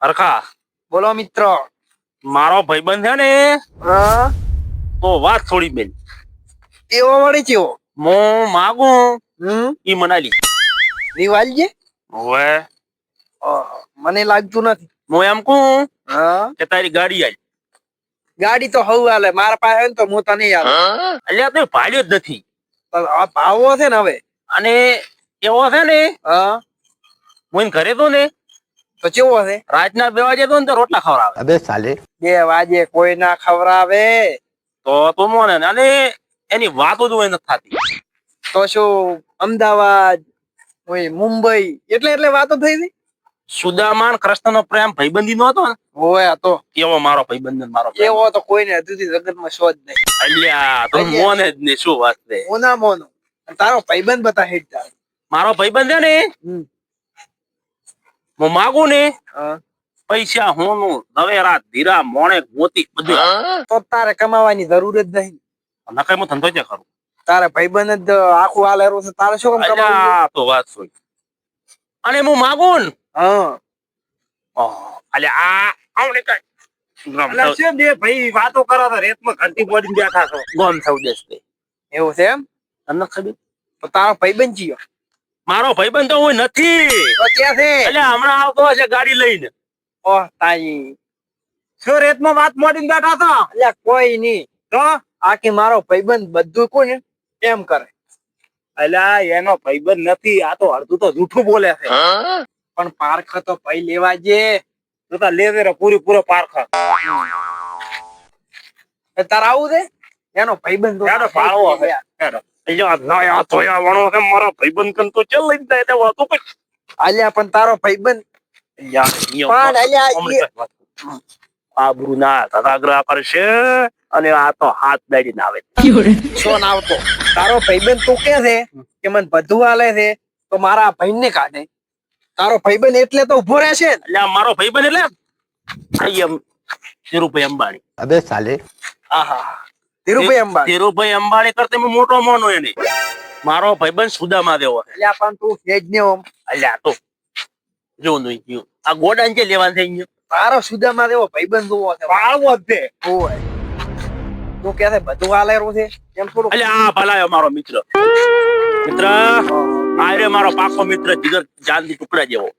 હરખા બોલો મિત્ર. મારો ભાઈબંધ છે ને હા તો વાત થોડી બેન એવો વળી ચેવો. હું માગું ઈ મનાલી દિવાલજી હવે મને લાગતું નથી. હું એમ કહું હા કે તારી ગાડી આવી ગાડી તો હવ હાલે મારા પાસે હોય ને તો હું તને યાદ એટલે તો ભાડ્યો જ નથી ભાવો છે ને હવે. અને એવો છે ને હા હું એને ઘરે તો ને તો ચેવો છે. રાતના 2 વાગે તો ને તો રોટલા ખવડાવે अबे साले 2 વાગે કોઈ ના ખવરાવે તો તું મોને ને. અને એની વાતો જ હોય નથી થતી. તો શું અમદાવાદ હોય મુંબઈ એટલે વાતો થઈ હતી. સુદામા ને કૃષ્ણનો પ્રેમ ભાઈબંધી નો હતો ને હોય તો એવો મારો ભાઈબંધ ને મારો પ્રેમ. એવો તો કોઈને હજુ જગતમાં શોધ નહીં. અલ્યા તો મોને જ ને શું વાત છે. મોના મોનો તારો ભાઈબંધ બતા હેડ તાર. મારો ભાઈબંધ છે ને હમ. હું માગું ને હા. પૈસા હોનું નવેરા ધીરા મોણે મોતી બધું તો તારે કમાવાની જરૂર જ નહીં. નકાઈ હું ધંધો જ કરું. તારે ભાઈબંધ જ આખું હાલેરું છે તારે શું કામ કમાવું છે? અલ્યા તો વાત શું. અને હું માગું ને હા અલ્યા આવને કઈ એટલે શું બે ભાઈ વાતો કરો તો રેતમાં ઘંટી બોડીને બેઠા છો. ગોમ થવું દેશ તે એવું છે એમ. તમને ખબર તો તારો ભાઈબંધ જીયો મારો ભાઈબંધ તો હું નથી. તો ક્યાં છે. અલ્યા હમણાં આવતો હશે ગાડી લઈને. ઓહ તાઈ શું રેતમાં વાત મોડીને બેઠા હતા. અલ્યા કોઈ નહીં તો આખી મારો ભાઈબંધ બધું કોને એમ કરે. અલ્યા એનો ભાઈબંધ નથી. આ તો અડધું તો જૂઠું બોલે છે. પણ પારખ તો ભાઈ લેવા જે. તું તો લેવે રે પૂરો પારખા. તારે આવું છે એનો ભાઈબંધ તો યાર ભાળવો છે. અલ્યા નયા ધોયા વણો છે મારો ભાઈબંધ કન તો ચલ લઈને જાય તે વાતો કઈ. અલ્યા પણ તારો ભાઈબંધ પણ અલ્યા આબરૂ ના તદાગ્રહ કરશે અને આ તો હાથ દાડી ના આવે. શું ના આવતો તારો ભાઈબંધ તું કે છે કે મને બધું હાલે છે તો મારા ભાઈને કાઢે. તારો ભાઈબંધ એટલે તો ઉભો રહેશે ને. એટલે મારો ભાઈબંધ એટલે એમ ધીરુભાઈ અંબાણી. अबे साले આહા ધીરુભાઈ અંબાણી. ધીરુભાઈ અંબાણી કરતા મેં મોટો મોનો એને. મારો ભાઈબંધ સુદામા દેવો છે. અલ્યા પણ તું હેજ ને ઓમ. અલ્યા તો જો નહીં ગયું આ ગોડાન કે લેવાનું થઈ ગયું. તારો સુદામાં એવો ભાઈબંધ જોવો છે. પાળવો જ છે. ઓય તું કે છે બધું હાલેરું છે એમ થોડું. અલ્યા આ ભલાયો મારો મિત્ર આરે મારો પાકો મિત્ર જીગર ચાંદી ટુકડા જેવો.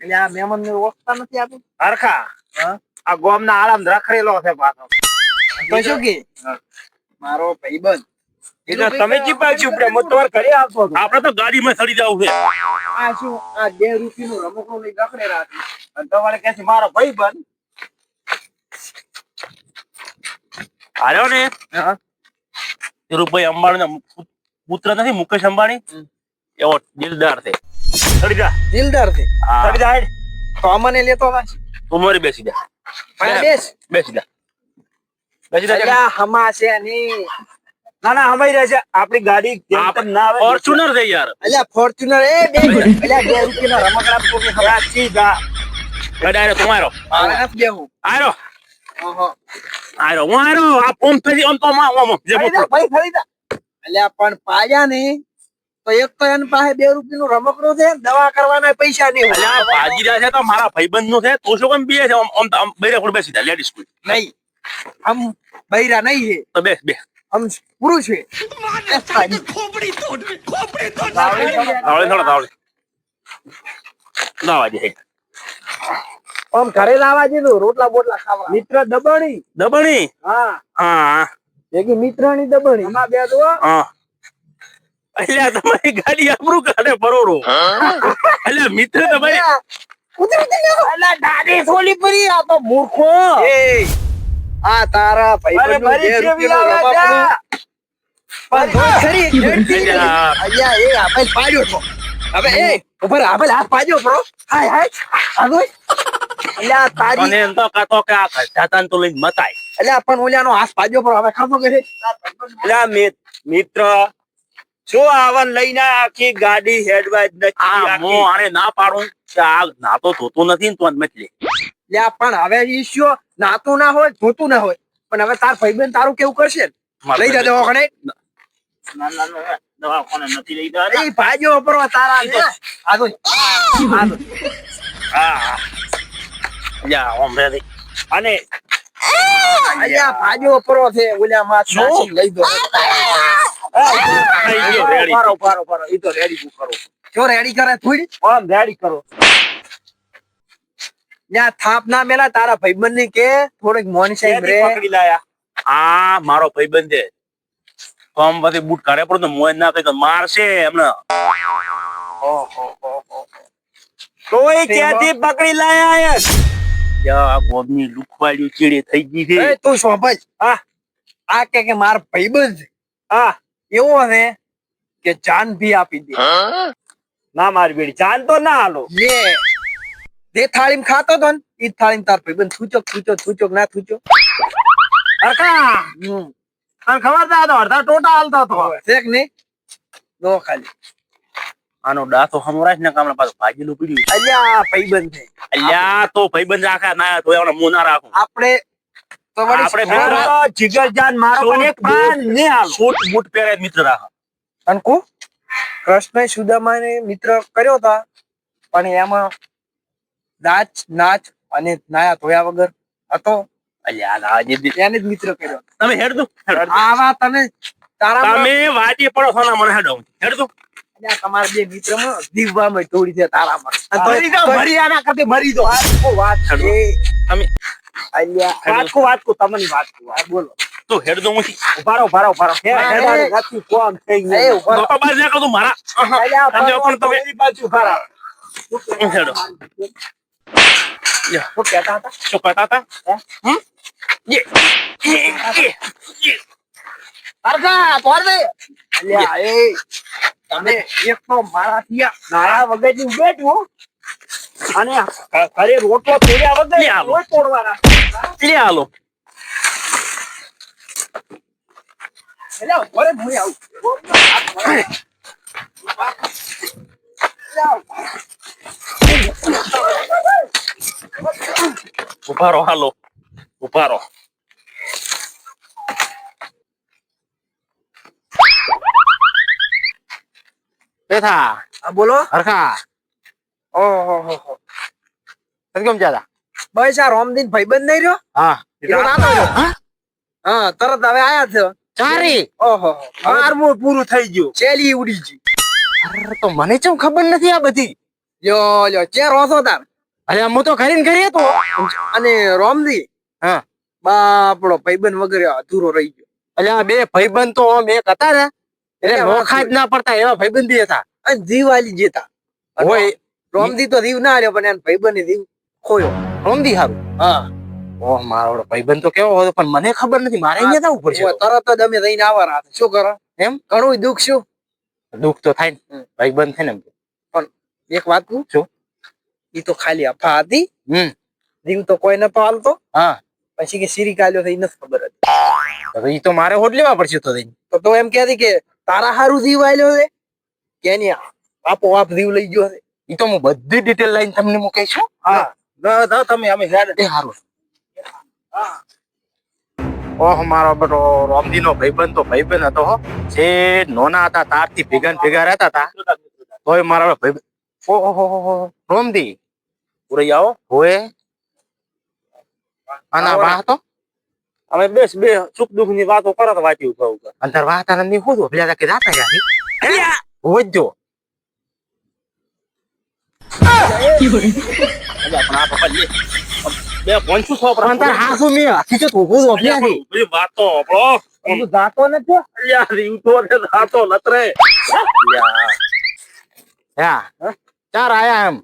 એટલે આ મહેમાન ને ઓળખતા નથી આપું. હરખા હા આ ગોમના આરામ રખડેલો છે પાછો. તો શું કે મારો ભાઈબંધ એટલે તમે ચીપા છો ઉપર મોટવાર કરી આપો. આપણે તો ગાડીમાં ચડી જવું છે. આ શું આ 2 રૂપિયાનું રમકડું લઈ રખડે રાખી અને તમારે કહે છે મારો ભાઈબંધ આવ્યો ને. હા ધીરુભાઈ અંબાણી પુત્ર નથી મુકેશ અંબાણી એવો દિલદાર છે. ચડી જા. દિલદાર છે. હા. ચડી જા હેડ. તો અમને લેતો નથી. તું મારી બેસી જા. બેસ બેસી જા. બેસી જા. અલ્યા હમા છે ની. ના ના હમાઈ રહેશે આપણી ગાડી ના આવે. ફોર્ચ્યુનર છે યાર. અલ્યા ફોર્ચ્યુનર એ બે અલ્યા 2 રૂપિયાના રમકડા તો કે ખબર સીધા ગાડી તમારો આ બેહું. આરો ઓહો આરો હું આરો આ પંપ થી આમ તો માં જે મોટો. ભાઈ ખરીદા. અલ્યા પણ પાયા નહીં તો એક તો એની પાસે 2 રૂપિયાનું રમકડું છે દવા કરવાના પૈસા નહીં હોય. અલ્યા ભાજીરા છે તો મારા ભાઈબંધ નું છે તો શું કેમ બે છે આમ બેરે ખોડ બેસી જા લેડીઝ કોઈ નહીં હમ બૈરા નહીં છે તો બેસ બે હમ પુરુષ છે. આવડે થોડા આવડે લાવા દે આમ ઘરે લાવવા દીધું રોટલા બોટલા ખાવા. મિત્ર દબણી. દબણી. હા હા ભેગી મિત્રની દબણી. આમાં બે દો. હા અલ્યા તમારી ગાડી આબરૂ કાઢે પરોરો. અલ્યા મિત્ર તમારી ઉતરી ઉતરી અલા દાદી સોલી પરી આ તો મૂર્ખો. એ આ તારા ભાઈબંધનું 2 રૂપિયાનું રમકડું. પણ જોઈ ખરી ખેડતી. અલ્યા એ આપણે પાડ્યો છો. હવે એ ઉપર આપણે હાથ પાડ્યો બ્રો. હાય હાય આનો અલ્યા તારી અને એમ તો કાતો કે આ ખજાતાન તો લઈને મતાય. અલ્યા પણ ઓલાનો હાથ પાડ્યો બ્રો. હવે ખામો કે અલ્યા મિત્ર શું આવન લઈને આખી ગાડી હેડવાજ નથી. હું આને ના પાડું કે આ નાતો ધોતો નથી ને તો મતલે. લ્યા પણ હવે ઈશ્યો નાતું ના હોય ધોતું ના હોય પણ હવે તાર ભાઈબંધ તારું કેવું કરશે લઈ જા દવાખાને. ના દવાખાને નથી લઈ જવા. એ ભાજો પર તારા ને આજો આજો હા યા ઓમ રે અને અલ્યા ભાજો પરો છે ઓલા માં નાસી લઈ દો પારો ઈ તો રેડી કરો જો રેડી કરે થોડી ઓમ રેડી કરો ત્યાં થાપ ના મેલા તારા ભાઈબંધ ની કે થોડીક મોની સાહેબ રે પકડી લાયા આ મારો ભાઈબંધ છે કોમ પછી બૂટ કાઢે પડે તો મોય ના કહી તો મારશે એમને તોય ક્યાંથી પકડી લાયા યાર યા ગોબની લુખવાડ્યું ચીડી થઈ ગઈ છે એ તું સોપજ આ કે માર ભાઈબંધ હા એવો હે કે જાન ભી આપી દે ના મારી બેડી ચાંદ તો ના હાલો લે જે થાળીમાં ખાતો તો ને ઈ થાળીમાં તાર ભાઈબંધ થૂચોક ના થૂચો અરકા તને ખબર છે આ તો અડધા ટોટા હાલતો હતો શેક નહીં નો ખાલી આનો ડાતો હમરાજ ને કામના પાછું ભાજીલું પીડ્યું અલ્યા ભાઈબંધ છે અલ્યા તો ભાઈબંધ રાખા ના તો એનો મું ના રાખું આપણે તો વળી આપણે મારો જીગરજાન મારો પણ એક પાન ને હાલ સૂટ બૂટ પહેરે મિત્ર રાખા અંકુ કૃષ્ણ સુદામાને મિત્ર કર્યો તા પણ એમાં નાચ અને નાયા ધોયા વગર હતો અલ્યા આજે એને જ મિત્ર કર્યો તમે હેડ દો આવા તમે તારા તમે વાજી પડો છો ને મને હેડો હેડ દો તમારા બે મિત્રમાં દીવામાં તોડી છે તારામાં મરી આના કરતે મરી દો વાત છે તમે અલ્યા વાતકો તમને વાતકો બોલો તો હેડ દો હું ઉભારો નથી કોમ થઈ ગયું બાપા બાર ના કરું મારા સમજો પણ તમે બાજુ ઉભારા હેડો શું કહેતા હતા શું કહેતા હતા અરગા તોર દે અલ્યા એ તમે એક તો મારા થયા નાયા વગરની બેઠો અને ઘરે રોટલો તોડ્યા વગર કોઈ તોડવાના લે હાલો એટલે ઘરે ભૂઈ આવું ઉભારો હાલો ઉભારો બેઠા બોલો હરખા ઓહો કેમ ચાલા બસ આ રોમદીન ભાઈબંધ નહીં રહ્યો હા હા તરત હવે આયા છે ચારી ઓહો બારમું પૂરું થઈ ગયું ચેલી ઉડી ગઈ અરે તો મને ચમ ખબર નથી આ બધી લ્યો ચે રોસો તાર અરે હું તો ઘરે ને ઘરે હતો અને રોમદી હા બાપડો ભાઈબંધ વગર અધૂરો રહી ગયો અલ્યા બે ભાઈબંધ તો આમ એક હતા ને એટલે નોખા જ ના પડતા એવા ભાઈબંધી હતા અને જીવ આલી જેતા હોય રોમદી તો જીવ ના આલ્યો પણ એને ભાઈબંધ ને જીવ ખોયો રોમદી હારું હા ઓહ મારો ભાઈબંધ તો કેવો હતો પણ મને ખબર નથી મારે અહીંયા જવું પડશે તરત જ અમે જઈને આવવાના હતા શું કરો એમ ઘણું દુઃખ શું દુઃખ તો થાય ને ભાઈબંધ થાય ને પણ એક વાત કહું શું ઈ તો ખાલી અફા હતી જીવ તો કોઈ નતો હાલતો હા પછી કે સિરી કાલ્યો થઈ નથી ખબર હતી ઈ તો મારે હોટ લેવા પડશે તો એમ કહેતી કે તારા હારું જીવ આલ્યો છે કે એની આપોઆપ જીવ લઈ ગયો છે ઈ તો હું બધી ડિટેલ લઈને તમને મૂકીશું હા તમે અમે એ હારું ઓહ મારો બેટો રોમદી નો ભાઈબંધ તો ભાઈબંધ હતો હો જે નોના હતા તારથી ભેગા રહેતા હતા તોય મારો ભાઈબંધ ઓહો રોમદી પૂરે આવો હોય આના વાહ તો અમે બે સુખ દુઃખ ની વાતો કરો તો વાંચી ઉભા અંતર વાહ તારા ની હોદો પેલા કે જાતા ગયા હોજો બે પંચું સો અંતર હાસુ મે હકીકત હોદો અભ્યાસી બધી વાતો આપણો તું જાતો નથી અલ્યા રીવ તો ને જાતો નતરે અલ્યા હા ચાર આયા એમ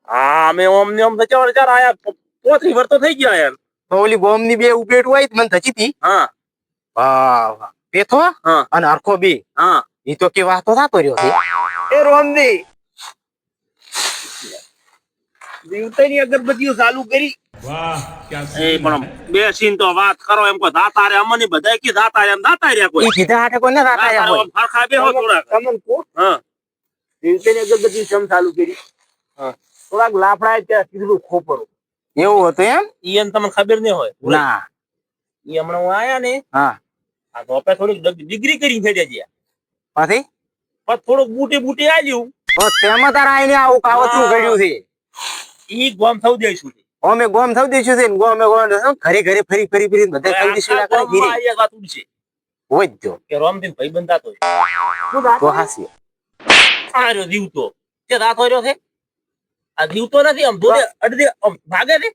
હા અમે ઓમ ને ઓમ તો ચાર આયા પોતરી વર તો થઈ ગયા યાર તો ઓલી બોમ ની બે ઉપેટ હોય મને થચી હતી હા વાહ પેથો હા અને હરખો બી હા ઈ તો કે વાતો થાતો રહ્યો છે એ રોમદી દેવતાની અગરબત્તીઓ ચાલુ કરી વાહ એ પણ બે સીન તો વાત કરો એમ કો દાતા રે અમને બધાય કે દાતા રે એમ દાતા રે કોઈ ઈ કીધા હાટે કોઈ ના દાતા રે હોય હરખા બે હો થોડા તમને કો હા દેવતાની અગરબત્તી ચમ ચાલુ કરી હા થોડાક લાફડાય ત્યાં કીધું ખોપરો એવું હતું એમ ઈ એમ તમને ખબર નહીં હોય ના ઈ હમણાં હું આયા ને હા આ તો આપણે થોડીક ડિગ્રી કરી છે જજે પછી થોડુંક બૂટી આલ્યું તો તેમાં તારા આઈને આવું કાવતરું કર્યું છે ઈ ગોમ થવું દઈશું અમે ગોમ થવું દઈશું છે ને ગોમે ઘરે ઘરે ફરી ફરી ફરી બધા થઈ દઈશું આખા ગામમાં આ એક વાત ઉડશે હોય જ જો કે રોમદીન ભાઈબંધ દાતો છે. તો હાસી આ રહ્યો જીવતો તે દાતો રહ્યો છે આ જીવતો નથી આમ દોડે અડધે આમ ભાગે છે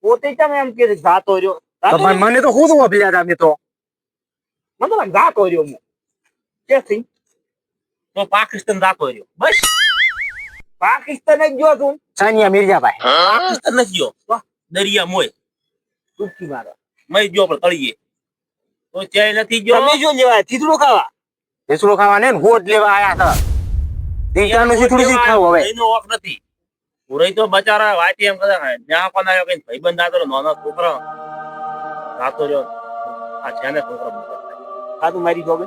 પોતે કેમ એમ કે છે જાતો રહ્યો તો પણ મને તો ખુદ ઓભલ્યા હતા અમે તો મતલબ જાતો રહ્યો હું ક્યાંથી તો પાકિસ્તાન દાતો રહ્યો બસ પાકિસ્તાન જ ગયો છું સાનિયા મિર્જાભાઈ પાકિસ્તાન નથી ગયો દરિયા મોય ડૂબકી મારવા મય ગયો પણ તળીએ તો ચાય નથી ગયો તમે શું લેવા ચીતડું ખાવા દેસડો ખાવા ને હોટ લેવા આયા હતા દીકરાનું શીખડું શીખાવ હવે એનો ઓફ નથી પૂરે તો બચારા વાટી એમ કદા ન્યા કોણ આવ્યો કઈ ભાઈબંધ દાતો રહ્યો, નાનો છોકરો દાતો રહ્યો આ છે ને છોકરો મોટો થાય. આ તું મારી જોગે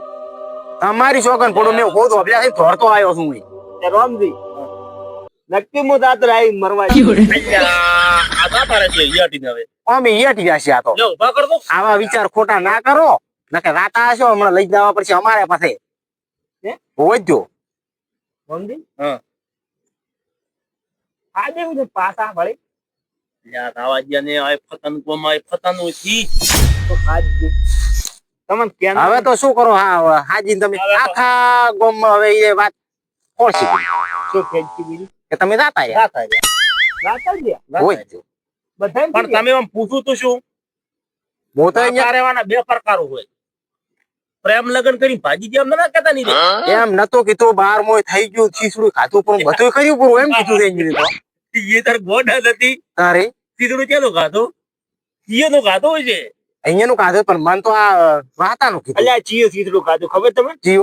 તમારી શોકન પડો મેં હોત ઓભલ્યા છે ધોરતો આવ્યો છું હું તે રોમજી નક્કી મુ દાતર આવી મરવા અલ્યા, આ દાતા રહે છે યાટીને હવે અમે હેઠી જશે આ તો લ્યો ઉભા કર દો આવા વિચાર ખોટા ના કરો નકે રાતા હશો હમણાં લઈ જવા પડશે અમારે પાસે હે? હોય જ જો રોમજી હા આજે હું પાસા વળી લ્યા આવા જ્યા ને આ ફતન કોમાં ફતન થી તો આજે તમને કેમ હવે તો શું કરો હા હાજી તમે હવે તો- આખા ગામમાં હવે એ વાત ખોલશી શું ખેંચી બીજી કે તમે જાતા રહ્યા દાતા રહ્યા. દાતા ગયા હોય જ જો બધા પણ તમે આમ પૂછું તો શું હું તો અહીંયા દાતા રહેવાના બે પ્રકારો હોય પ્રેમ લગ્ન કરી ભાજી જેમ ના કહેતા નહીં રે. એમ નતો કીધું બાર મોય થઈ ગયું છીસડું ખાધું પણ બધું કર્યું પૂરું એમ કીધું છે એની તો એ તાર ગોડા નથી તારે તીધડું ક્યાંનો ખાધો ઈયનો ખાધો હોય છે અહીંયાનું કાધું પણ મન તો આ વાતાનું કીધું અલ્યા ચીયો ચીતડું ખાધું ખબર તમને જીવ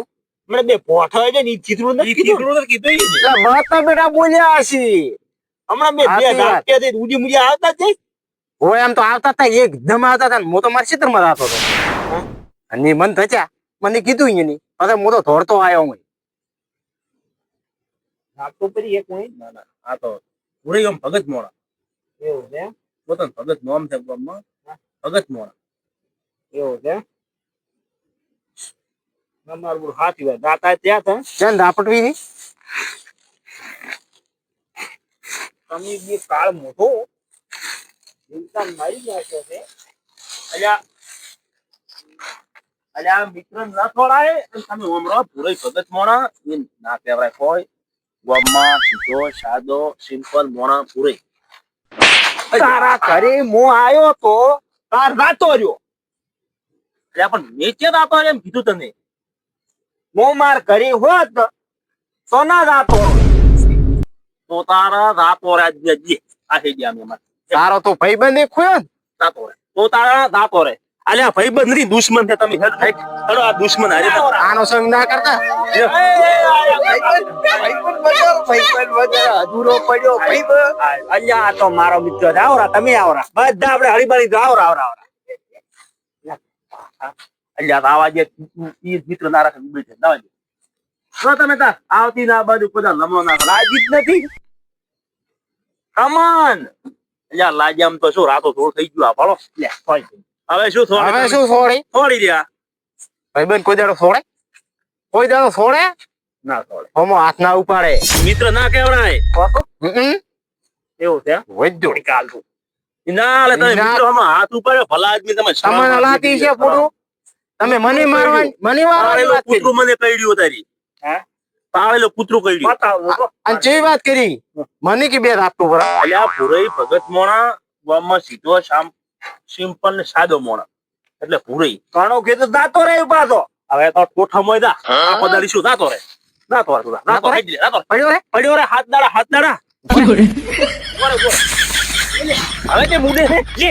મને બે પોઠા છે ને ઈ ચીતડું નથી ઈ કીધું તીધડું તો કીધું ઈ ને. એટલે માતા બેટા બોલ્યા હશી હમણાં મેં બે સાચી વાત. ધાક્યા છે ઉડી મુડી આવતા જ છે હોય એમ તો આવતા હતા એકદમ આવતા હતા ને હું તો મારા ક્ષેત્રમાં જતો હતો અને મન થયા મને કીધું અહીંયાની પછી હું તો ધોરતો આવ્યો હું નાખતો પડી એક હોય ના ના આ તો પૂરી આમ ભગત મોણા એવું છે પોતાનું ભગત નોમ છે ગામમાં ભગત મોણા એવું છે અમારું બધું સાચી વાત દાતા ત્યાં હતા ચંદ આપટવી ની તમે બે કાળ મોટો ઇન્સાન મારી નાખ્યો છે અલ્યા અલ્યા મિત્ર ના થોડાય અને તમે ઓમરો પૂરી ભગત મોણા એ ના કહેવાય કોઈ ગામમાં સીધો સાદો સિમ્પલ મોણા પૂરી તારા ઘરે હું આવ્યો તો તાર રાતો રહ્યો અલ્યા પણ નીચે દાતો એમ કીધું તને હું માર ઘરે હોત તો ના રાતો તો તારા દાતો રાજ્ય જે આ થઈ ગયા અમે તારો તો ભાઈબંધ એક ખોયો ને દાતો રે તો તારા દાતો રે અલ્યા ભાઈબંધ નથી દુશ્મન છે તમે હેડ થાય ચલો આ દુશ્મન હારે આનો સંગ ના કરતા અધૂરો પડ્યો અલ્યા આ તો મારો મિત્ર છે આવરા તમે આવરા બધા આપણે હળીબળી તો આવરા આવરા આવરા અલ્યા આવા જે ઈ મિત્ર ના રાખે ઉભી છે દાવા દે જો તમે તા આવતી ના બાજુ બધા લમણો ના લાજી જ નથી કમન અલ્યા લાજામ તો શું રાતો થોડું થઈ ગયું આ પાડો લે થોડી હવે શું થોડી હવે શું છોડે થોડી રહ્યા ભાઈબંધ કોઈ દાડો છોડે કોઈ દાડો છોડે ના થોડે હોમો હાથ ના ઉપાડે મિત્ર ના કેવડાય એવું છે હોય જ જો કાલ તું ના લે તમે ના. મિત્રો આમાં હાથ ઉપર ભલા આદમી તમે તમને લાતી છે પૂરું તમે મને મારવાની પાળેલો વાત કરી કૂતરું મને કઈડ્યું તારી હે? પાળેલો કૂતરું કઈડ્યું બતાવો અને જેવી વાત કરી મને કે બે આપતું પર અલ્યા ભુરઈ ભગત મોણા ગામમાં સીધો સિમ્પલ ને સાદો મોણા એટલે ભુરઈ ઘણો કીધું દાતો રહ્યો પાછો હવે તો કોઠા મોય દા આખો દાડી શું દાતો રે દાતો રે તું દાતો રે દાતો રે. પડ્યો રે પડ્યો રે હાથ દાડા બોરે, બોરે. હવે તે મુડે છે લે